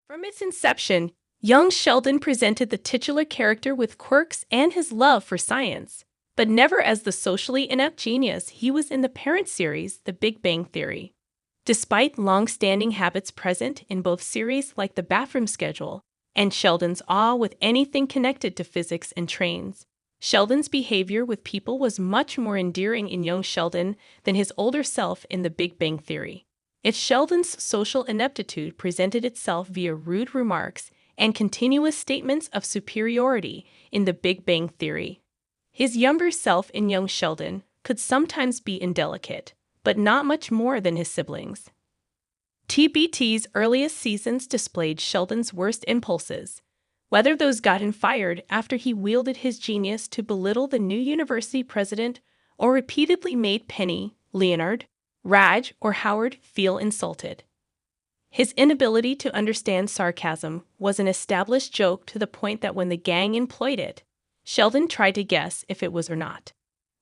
From its inception, young Sheldon presented the titular character with quirks and his love for science, but never as the socially inept genius he was in the parent series, The Big Bang Theory. Despite long-standing habits present in both series like the bathroom schedule and Sheldon's awe with anything connected to physics and trains, Sheldon's behavior with people was much more endearing in young Sheldon than his older self in The Big Bang Theory. If Sheldon's social ineptitude presented itself via rude remarks and continuous statements of superiority in The Big Bang Theory, his younger self in young Sheldon could sometimes be indelicate, but not much more than his siblings. TBT's earliest seasons displayed Sheldon's worst impulses, whether those got him fired after he wielded his genius to belittle the new university president or repeatedly made Penny, Leonard, Raj, or Howard feel insulted. His inability to understand sarcasm was an established joke to the point that when the gang employed it, Sheldon tried to guess if it was or not.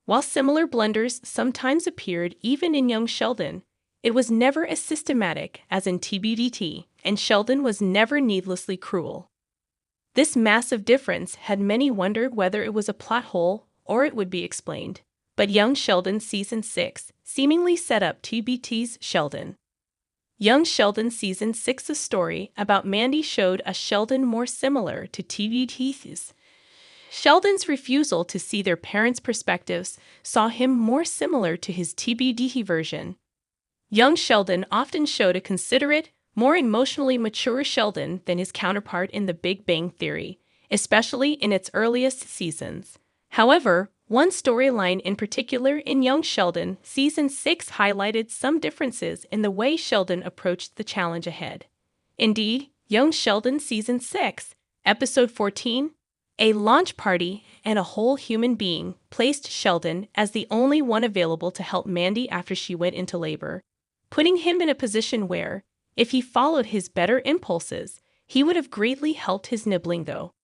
While similar blunders sometimes appeared even in young Sheldon, it was never as systematic as in TBBT, and Sheldon was never needlessly cruel. This massive difference had many wondered whether it was a plot hole or it would be explained. But Young Sheldon Season 6 seemingly set up TBT's Sheldon. Young Sheldon Season 6's story about Mandy showed a Sheldon more similar to TBT's. Sheldon's refusal to see their parents' perspectives saw him more similar to his TBBT version. Young Sheldon often showed a considerate, more emotionally mature Sheldon than his counterpart in The Big Bang Theory, especially in its earliest seasons. However, one storyline in particular in Young Sheldon Season 6 highlighted some differences in the way Sheldon approached the challenge ahead. Indeed, Young Sheldon Season 6, Episode 14, A Launch Party and a Whole Human Being, placed Sheldon as the only one available to help Mandy after she went into labor, putting him in a position where, if he followed his better impulses, he would have greatly helped his nibbling though.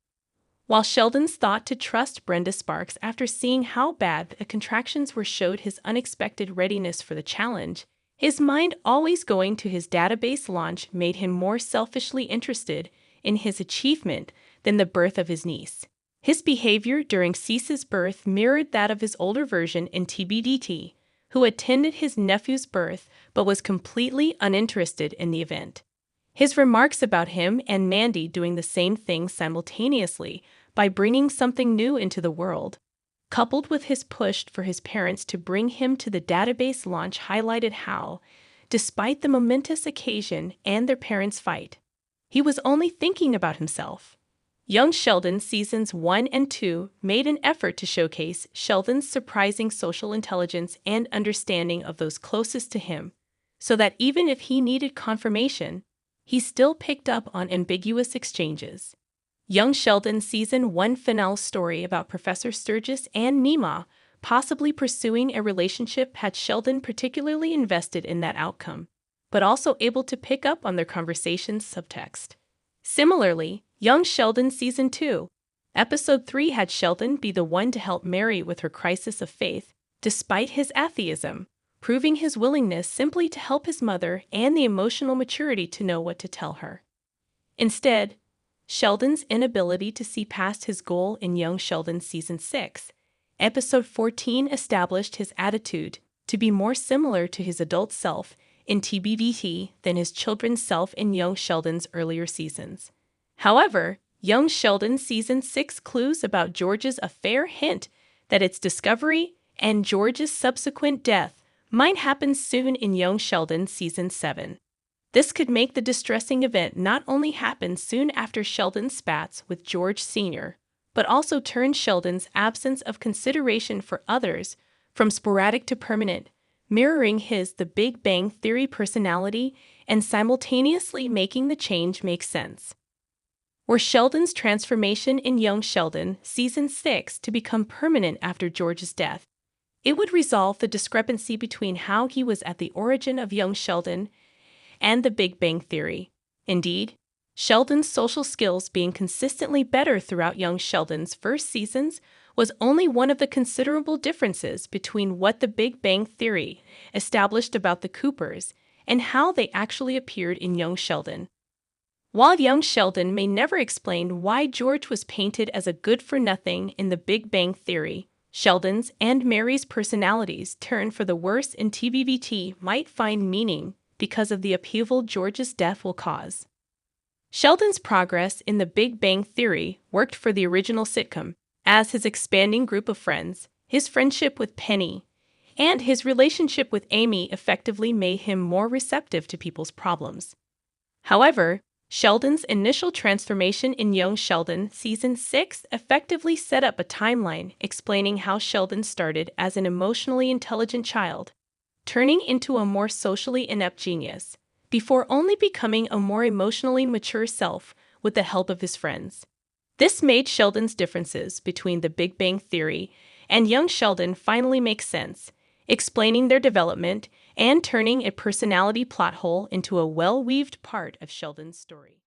While Sheldon's thought to trust Brenda Sparks after seeing how bad the contractions were showed his unexpected readiness for the challenge, his mind always going to his database launch made him more selfishly interested in his achievement than the birth of his niece. His behavior during Cease's birth mirrored that of his older version in TBBT, who attended his nephew's birth but was completely uninterested in the event. His remarks about him and Mandy doing the same thing simultaneously by bringing something new into the world, coupled with his push for his parents to bring him to the database launch, highlighted how, despite the momentous occasion and their parents' fight, he was only thinking about himself. Young Sheldon Seasons 1 and 2 made an effort to showcase Sheldon's surprising social intelligence and understanding of those closest to him, so that even if he needed confirmation, he still picked up on ambiguous exchanges. Young Sheldon Season 1 finale story about Professor Sturgis and Nima possibly pursuing a relationship had Sheldon particularly invested in that outcome, but also able to pick up on their conversation's subtext. Similarly, Young Sheldon Season 2, Episode 3 had Sheldon be the one to help Mary with her crisis of faith, despite his atheism, proving his willingness simply to help his mother and the emotional maturity to know what to tell her. Instead, Sheldon's inability to see past his goal in Young Sheldon Season 6, Episode 14 established his attitude to be more similar to his adult self in TBBT than his children's self in Young Sheldon's earlier seasons. However, Young Sheldon Season 6 clues about George's affair hint that its discovery and George's subsequent death might happen soon in Young Sheldon Season 7. This could make the distressing event not only happen soon after Sheldon's spats with George Sr., but also turn Sheldon's absence of consideration for others from sporadic to permanent, mirroring his The Big Bang Theory personality and simultaneously making the change make sense. Were Sheldon's transformation in Young Sheldon Season 6 to become permanent after George's death, it would resolve the discrepancy between how he was at the origin of Young Sheldon and The Big Bang Theory. Indeed, Sheldon's social skills being consistently better throughout Young Sheldon's first seasons was only one of the considerable differences between what The Big Bang Theory established about the Coopers and how they actually appeared in Young Sheldon. While young Sheldon may never explain why George was painted as a good-for-nothing in The Big Bang Theory, Sheldon's and Mary's personalities turn for the worse in TBBT might find meaning because of the upheaval George's death will cause. Sheldon's progress in The Big Bang Theory worked for the original sitcom, as his expanding group of friends, his friendship with Penny, and his relationship with Amy effectively made him more receptive to people's problems. However, Sheldon's initial transformation in Young Sheldon Season 6 effectively set up a timeline explaining how Sheldon started as an emotionally intelligent child, turning into a more socially inept genius, before only becoming a more emotionally mature self with the help of his friends. This made Sheldon's differences between The Big Bang Theory and Young Sheldon finally make sense, explaining their development and turning a personality plot hole into a well-weaved part of Sheldon's story.